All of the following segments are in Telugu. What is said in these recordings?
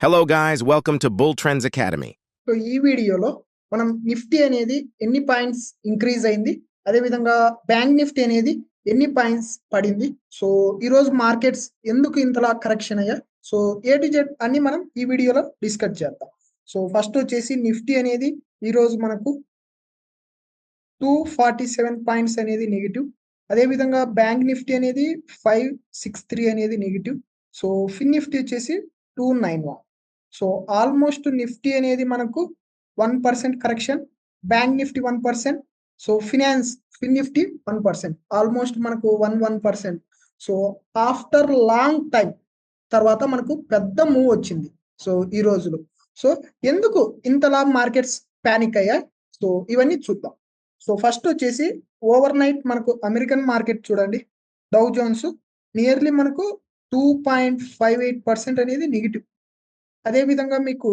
Hello, guys. Welcome to Bull Trends Academy. So ఈ వీడియోలో మనం నిఫ్టీ అనేది ఎన్ని పాయింట్స్ ఇంక్రీజ్ అయింది, అదేవిధంగా బ్యాంక్ నిఫ్టీ అనేది ఎన్ని పాయింట్స్ పడింది, సో ఈరోజు మార్కెట్స్ ఎందుకు ఇంతలా కరెక్షన్ అయ్యా, సో ఏ టు జెడ్ అన్ని మనం ఈ వీడియోలో డిస్కస్ చేద్దాం. సో ఫస్ట్ వచ్చేసి నిఫ్టీ అనేది ఈరోజు మనకు 247 పాయింట్స్ అనేది నెగిటివ్, అదేవిధంగా బ్యాంక్ నిఫ్టీ అనేది 563 అనేది నెగిటివ్, సో ఫిన్ నిఫ్టీ వచ్చేసి 291. సో ఆల్మోస్ట్ నిఫ్టీ అనేది మనకు 1% కరెక్షన్, బ్యాంక్ నిఫ్టీ 1%, సో ఫిన్ నిఫ్టీ 1%, ఆల్మోస్ట్ మనకు 1%. సో ఆఫ్టర్ లాంగ్ టైం తర్వాత మనకు పెద్ద మూవ్ వచ్చింది సో ఈ రోజులో. సో ఎందుకు ఇంతలా మార్కెట్స్ ప్యానిక్ అయ్యాయి, సో ఇవన్నీ చూద్దాం. సో ఫస్ట్ వచ్చేసి ఓవర్ నైట్ మనకు అమెరికన్ మార్కెట్ చూడండి, డౌ జోన్స్ నియర్లీ మనకు 2.58% అనేది నెగిటివ్. అదేవిధంగా మీకు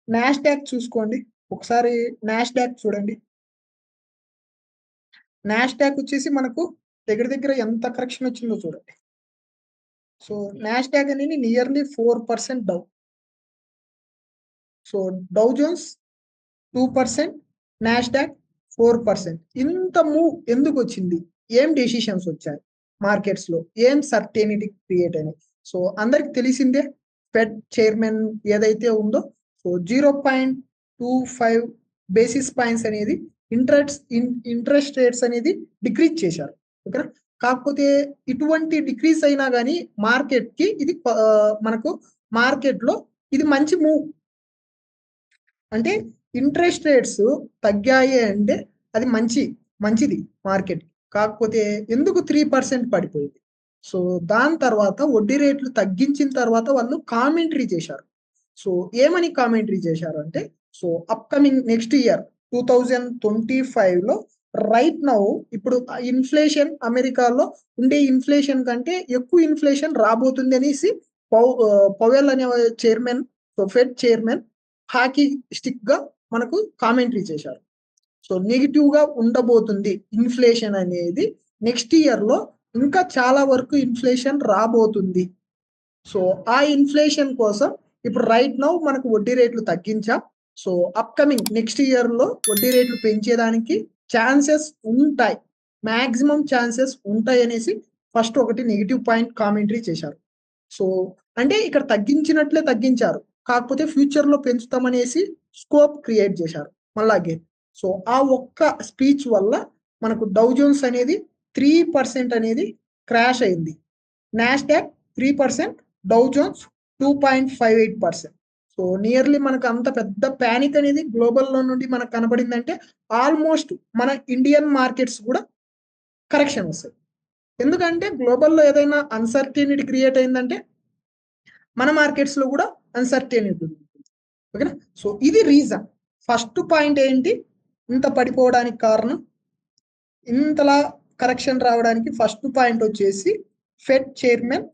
నాస్డాక్ చూసుకోండి, ఒకసారి నాస్డాక్ చూడండి. నాస్డాక్ వచ్చేసి మనకు దగ్గర దగ్గర ఎంత కరెక్షన్ వచ్చిందో చూడండి. సో నాస్డాక్ అనేది nearly 4% down. So Dow Jones 2%, Nasdaq 4%. ఇంత మూవ్ ఎందుకు వచ్చింది, ఏం డెసిషన్స్ వచ్చాయి మార్కెట్స్ లో, ఏం సర్టెనిటీ క్రియేట్ అయినాయి. సో అందరికి తెలిసిందే, ఫెడ్ చైర్మన్ ఏదైతే ఉందో సో 0.25 బేసిస్ పాయింట్స్ అనేది ఇంట్రెస్ట్ రేట్స్ అనేది డిక్రీజ్ చేశారు. ఓకేనా, కాకపోతే ఇటువంటి డిక్రీజ్ అయినా కానీ మార్కెట్ కి ఇది మనకు మార్కెట్ లో ఇది మంచి మూవ్. అంటే ఇంట్రెస్ట్ రేట్స్ తగ్గాయి అంటే అది మంచిది మార్కెట్. కాకపోతే ఎందుకు 3% పడిపోయింది, సో దాని తర్వాత వడ్డీ రేట్లు తగ్గించిన తర్వాత వాళ్ళు కామెంటరీ చేశారు. సో ఏమని కామెంటరీ చేశారు అంటే, సో అప్కమింగ్ నెక్స్ట్ ఇయర్ 2025లో రైట్ నౌ ఇప్పుడు ఇన్ఫ్లేషన్ అమెరికాలో ఉండే ఇన్ఫ్లేషన్ కంటే ఎక్కువ ఇన్ఫ్లేషన్ రాబోతుంది అనేసి పవెల్ అనే chairman, so fed chairman hockey stick గా మనకు కామెంటరీ చేశారు. సో నెగిటివ్ గా ఉండబోతుంది ఇన్ఫ్లేషన్ అనేది, నెక్స్ట్ ఇయర్ లో ఇంకా చాలా వరకు ఇన్ఫ్లేషన్ రాబోతుంది. సో ఆ ఇన్ఫ్లేషన్ కోసం ఇప్పుడు రైట్ నౌ మనకు వడ్డీ రేట్లు తగ్గించాం, సో అప్కమింగ్ నెక్స్ట్ ఇయర్ లో వడ్డీ రేట్లు పెంచేదానికి ఛాన్సెస్ ఉంటాయి, మాక్సిమం ఛాన్సెస్ ఉంటాయి అనేసి ఫస్ట్ ఒకటి నెగిటివ్ పాయింట్ కామెంటరీ చేశారు. సో అంటే ఇక్కడ తగ్గించినట్లే తగ్గించారు, కాకపోతే ఫ్యూచర్ లో పెంచుతామనేసి స్కోప్ క్రియేట్ చేశారు మళ్ళాగే. సో ఆ ఒక్క స్పీచ్ వల్ల మనకు డౌ జోన్స్ అనేది 3% అనేది క్రాష్ అయింది, Nasdaq 3%, Dow Jones 2.58%. So nearly మనకు అంత పెద్ద ప్యానిక్ అనేది గ్లోబల్లో నుండి మనకు కనబడిందంటే ఆల్మోస్ట్ మన ఇండియన్ మార్కెట్స్ కూడా కరెక్షన్ వస్తాయి. ఎందుకంటే గ్లోబల్లో ఏదైనా అన్సర్టెనిటీ క్రియేట్ అయిందంటే మన మార్కెట్స్ లో కూడా అన్సర్టెనిటీ ఉంటుంది. ఓకేనా, సో ఇది రీజన్. ఫస్ట్ పాయింట్ ఏంటి ఇంత పడిపోవడానికి కారణం, ఇంతలా కరెక్షన్ రావడానికి ఫస్ట్ పాయింట్ వచ్చేసి ఫెడ్ చైర్మన్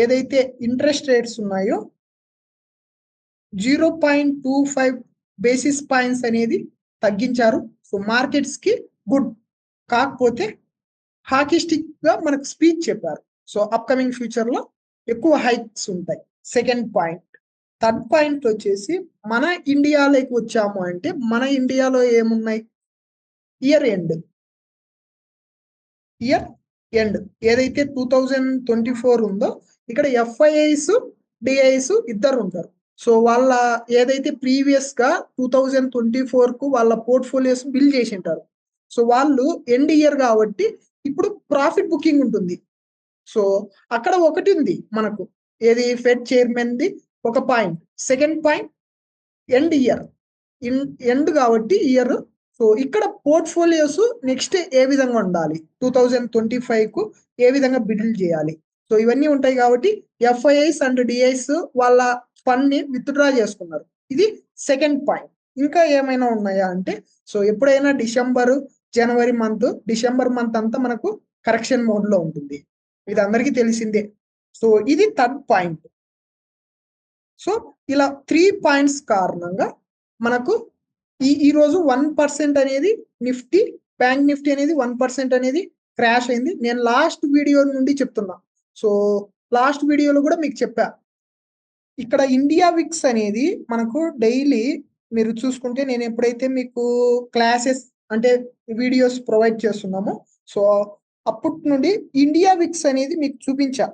ఏదైతే ఇంట్రెస్ట్ రేట్స్ ఉన్నాయో 0.25 బేసిస్ పాయింట్స్ అనేది తగ్గించారు. సో మార్కెట్స్ కి గుడ్, కాకపోతే హాకీ స్టిక్ గా మనకు స్పీచ్ చెప్పారు. సో అప్కమింగ్ ఫ్యూచర్ లో ఎక్కువ హైక్స్ ఉంటాయి. Second point. థర్డ్ పాయింట్ వచ్చేసి మన ఇండియాలోకి వచ్చాము అంటే మన ఇండియాలో ఏమున్నాయి, ఇయర్ ఎండ్ ఏదైతే 2024 ఉందో ఇక్కడ ఎఫ్ఐఐస్ డిఐస్ ఇద్దరు ఉంటారు. సో వాళ్ళ ఏదైతే ప్రీవియస్ గా 2024 కు వాళ్ళ పోర్ట్ఫోలియోస్ బిల్డ్ చేసి ఉంటారు. సో వాళ్ళు ఎండ్ ఇయర్ కాబట్టి ఇప్పుడు ప్రాఫిట్ బుకింగ్ ఉంటుంది. సో అక్కడ ఒకటి ఉంది మనకు, ఏది ఫెడ్ చైర్మన్ ది ఒక point. Second point end year, end కాబట్టి ఇయర్. సో ఇక్కడ పోర్ట్ఫోలియోస్ నెక్స్ట్ ఏ విధంగా ఉండాలి, 2025 కు ఏ విధంగా బిల్డ్ చేయాలి, సో ఇవన్నీ ఉంటాయి కాబట్టి ఎఫ్ఐఐస్ అండ్ డిఐస్ వాళ్ళ ఫండ్ ని విత్డ్రా చేసుకున్నారు. ఇది సెకండ్ పాయింట్. ఇంకా ఏమైనా ఉన్నాయా అంటే, సో ఎప్పుడైనా జనవరి మంత్ అంతా మనకు కరెక్షన్ మోడ్ లో ఉంటుంది, ఇది అందరికీ తెలిసిందే. సో ఇది థర్డ్ పాయింట్. సో ఇలా 3 పాయింట్స్ కారణంగా మనకు ఈ రోజు 1% అనేది నిఫ్టీ, బ్యాంక్ నిఫ్టీ అనేది 1% అనేది క్రాష్ అయింది. నేను లాస్ట్ వీడియో నుండి చెప్తున్నా, సో లాస్ట్ వీడియోలో కూడా మీకు చెప్పా ఇక్కడ ఇండియా విక్స్ అనేది మనకు డైలీ మీరు చూసుకుంటే నేను ఎప్పుడైతే మీకు క్లాసెస్ అంటే వీడియోస్ ప్రొవైడ్ చేస్తున్నామో సో అప్పటి నుండి ఇండియా విక్స్ అనేది మీకు చూపించా.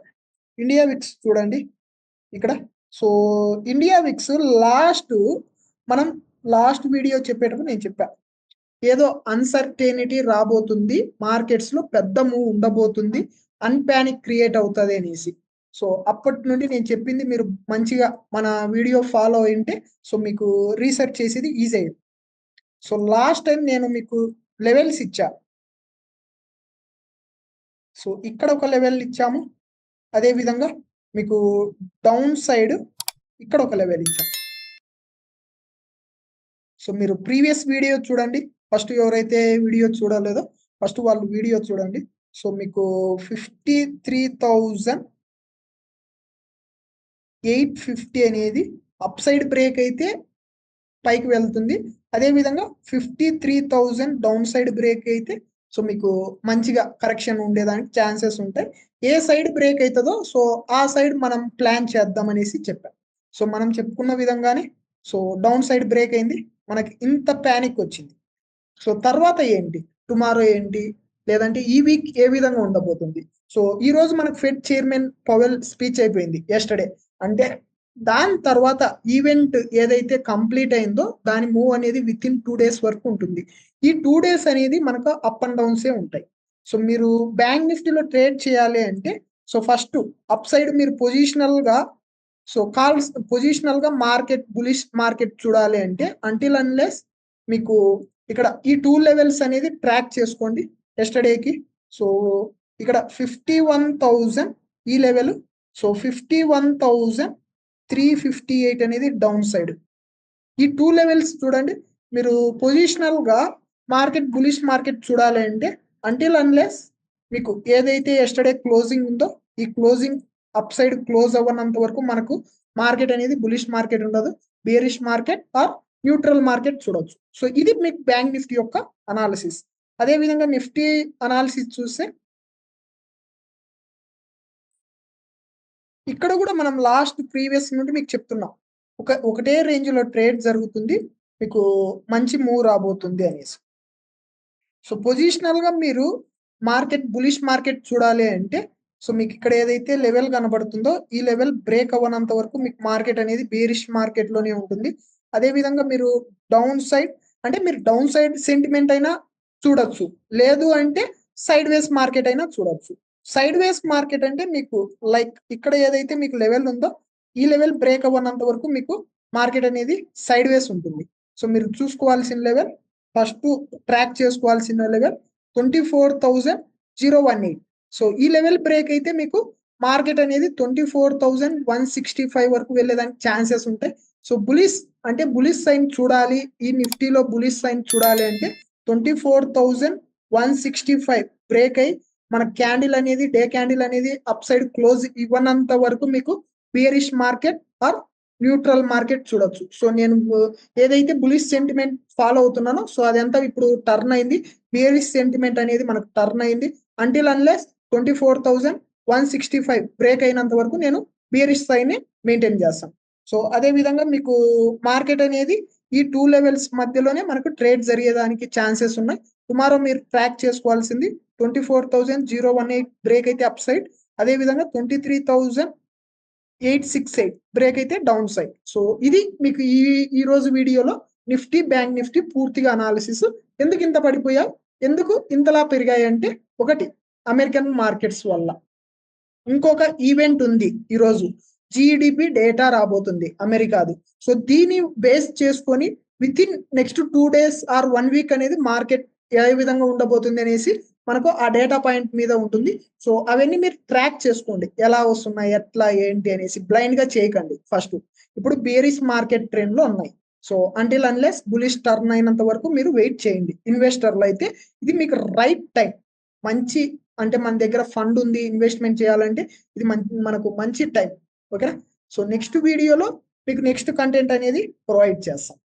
ఇండియా విక్స్ చూడండి ఇక్కడ. సో ఇండియా విక్స్ మనం లాస్ట్ వీడియో చెప్పేటప్పుడు నేను చెప్పా ఏదో అన్సర్టెనిటీ రాబోతుంది, మార్కెట్స్ లో పెద్ద మూవ్ ఉండబోతుంది, అన్పానిక్ క్రియేట్ అవుతుంది అనేసి. సో అప్పటి నుండి నేను చెప్పింది మీరు మంచిగా మన వీడియో ఫాలో అయింటే సో మీకు రీసెర్చ్ చేసేది ఈజీ అయ్యింది. సో లాస్ట్ టైం నేను మీకు లెవెల్స్ ఇచ్చా. సో ఇక్కడ ఒక లెవెల్ ఇచ్చాము, అదే విధంగా మీకు డౌన్ సైడ్ ఇక్కడ ఒక లెవెల్ ఇచ్చాం. సో మీరు ప్రీవియస్ వీడియో చూడండి, ఫస్ట్ ఎవరైతే వీడియో చూడలేదో ఫస్ట్ వాళ్ళు వీడియో చూడండి. సో మీకు 53,850 అనేది అప్ సైడ్ బ్రేక్ అయితే పైకి వెళ్తుంది, అదే విధంగా 53,000 డౌన్ సైడ్ బ్రేక్ అయితే సో మీకు మంచిగా కరెక్షన్ ఉండేదానికి ఛాన్సెస్ ఉంటాయి. ఏ సైడ్ బ్రేక్ అవుతుందో సో ఆ సైడ్ మనం ప్లాన్ చేద్దాం అనేసి చెప్పాం. సో మనం చెప్పుకున్న విధంగానే సో డౌన్ సైడ్ బ్రేక్ అయింది, మనకి ఇంత ప్యానిక్ వచ్చింది. సో తర్వాత ఏంటి, టుమారో ఏంటి, లేదంటే ఈ వీక్ ఏ విధంగా ఉండబోతుంది. సో ఈ రోజు మనకు ఫెడ్ చైర్మన్ పవెల్ స్పీచ్ అయిపోయింది ఎస్టర్డే. అంటే దాని తర్వాత ఈవెంట్ ఏదైతే కంప్లీట్ అయిందో దాని మూవ్ అనేది విత్ ఇన్ 2 days వరకు ఉంటుంది. ఈ 2 days అనేది మనకు అప్ అండ్ డౌన్సే ఉంటాయి. సో మీరు బ్యాంక్ నిఫ్టీలో ట్రేడ్ చేయాలి అంటే సో ఫస్ట్ అప్ సైడ్ మీరు పొజిషనల్ గా మార్కెట్ బులిష్ మార్కెట్ చూడాలి అంటే అంటిల్ అన్లెస్ మీకు ఇక్కడ ఈ 2 levels అనేది ట్రాక్ చేసుకోండి ఎస్టర్డేకి. సో ఇక్కడ 51,000 ఈ లెవెల్, సో 51,358 అనేది డౌన్ సైడ్. ఈ 2 levels చూడండి. మీరు పొజిషనల్ గా మార్కెట్ బులిష్ మార్కెట్ చూడాలి అంటే అంటిల్ అన్లెస్ మీకు ఏదైతే ఎస్టర్డే క్లోజింగ్ ఉందో ఈ క్లోజింగ్ అప్ సైడ్ క్లోజ్ అవ్వనంత వరకు మనకు మార్కెట్ అనేది బులిష్ మార్కెట్ ఉండదు, bearish market or neutral market చూడొచ్చు. సో ఇది మీకు బ్యాంక్ నిఫ్టీ యొక్క అనాలిసిస్. అదే విధంగా నిఫ్టీ అనాలిసిస్ చూస్తే ఇక్కడ కూడా మనం లాస్ట్ ప్రీవియస్ నుండి మీకు చెప్తున్నాం ఒకటే రేంజ్ లో ట్రేడ్ జరుగుతుంది, మీకు మంచి మూవ్ రాబోతుంది అనేసి. సో పొజిషనల్ గా మీరు మార్కెట్ బులిష్ మార్కెట్ చూడాలి అంటే సో మీకు ఇక్కడ ఏదైతే లెవెల్ కనబడుతుందో ఈ లెవెల్ బ్రేక్ అవ్వనంత వరకు మీకు మార్కెట్ అనేది బేరిష్ మార్కెట్ లోనే ఉంటుంది. అదే విధంగా మీరు డౌన్ సైడ్ అంటే మీరు డౌన్ సైడ్ సెంటిమెంట్ అయినా చూడొచ్చు, లేదు అంటే సైడ్ వేస్ మార్కెట్ అయినా చూడొచ్చు. సైడ్ వేస్ మార్కెట్ అంటే మీకు లైక్ ఇక్కడ ఏదైతే మీకు లెవెల్ ఉందో ఈ లెవెల్ బ్రేక్ అవ్వనంత వరకు మీకు మార్కెట్ అనేది సైడ్ వేస్ ఉంటుంది. సో మీరు చూసుకోవాల్సిన లెవెల్ ఫస్ట్ ట్రాక్ చేసుకోవాల్సిన లెవెల్ 24,018. సో ఈ లెవెల్ బ్రేక్ అయితే మీకు మార్కెట్ అనేది 24,165 వరకు వెళ్ళేదానికి ఛాన్సెస్ ఉంటాయి. సో బులిష్ సైన్ చూడాలి, ఈ నిఫ్టీలో బులిష్ సైన్ చూడాలి అంటే 24,165 బ్రేక్ అయి మన క్యాండిల్ అనేది డే క్యాండిల్ అనేది అప్ సైడ్ క్లోజ్ ఇవ్వనంత వరకు మీకు bearish market or neutral market చూడొచ్చు. సో నేను ఏదైతే బులిష్ సెంటిమెంట్ ఫాలో అవుతున్నానో సో అదంతా ఇప్పుడు టర్న్ అయింది, బేరిష్ సెంటిమెంట్ అనేది మనకు టర్న్ అయింది. అంటిల్ అన్లెస్ 24,165 బ్రేక్ అయినంత వరకు నేను బేరిష్ సైన్ ని మెయింటైన్ చేస్తాను. సో అదే విధంగా మీకు మార్కెట్ అనేది ఈ 2 levels మధ్యలోనే మనకు ట్రేడ్ జరిగేదానికి ఛాన్సెస్ ఉన్నాయి. టుమారో మీరు ట్రాక్ చేసుకోవాల్సింది 24,018 బ్రేక్ అయితే అప్ సైడ్, అదే విధంగా 23,868 బ్రేక్ అయితే డౌన్ సైడ్. సో ఇది మీకు ఈ రోజు వీడియోలో నిఫ్టీ బ్యాంక్ నిఫ్టీ పూర్తిగా అనాలిసిస్. ఎందుకు ఇంత పడిపోయావు, ఎందుకు ఇంతలా పెరిగాయి అంటే ఒకటి అమెరికన్ మార్కెట్స్ వల్ల, ఇంకొక ఈవెంట్ ఉంది ఈరోజు జిడిపి డేటా రాబోతుంది అమెరికాది. సో దీన్ని బేస్ చేసుకొని within next 2 days or 1 week అనేది మార్కెట్ ఏ విధంగా ఉండబోతుంది అనేసి మనకు ఆ డేటా పాయింట్ మీద ఉంటుంది. సో అవన్నీ మీరు ట్రాక్ చేసుకోండి, ఎలా వస్తున్నాయి ఎట్లా ఏంటి అనేసి బ్లైండ్ గా చేయకండి. ఫస్ట్ ఇప్పుడు బేరిష్ మార్కెట్ ట్రెండ్ లో ఉన్నాయి. So until unless bullish turn అయినంత వరకు మీరు వెయిట్ చేయండి. ఇన్వెస్టర్లు అయితే ఇది మీకు రైట్ టైం, మంచి అంటే మన దగ్గర ఫండ్ ఉంది ఇన్వెస్ట్మెంట్ చేయాలంటే ఇది మనకు మంచి టైం. ఓకేనా. సో నెక్స్ట్ వీడియోలో మీకు నెక్స్ట్ కంటెంట్ అనేది ప్రొవైడ్ చేస్తాం.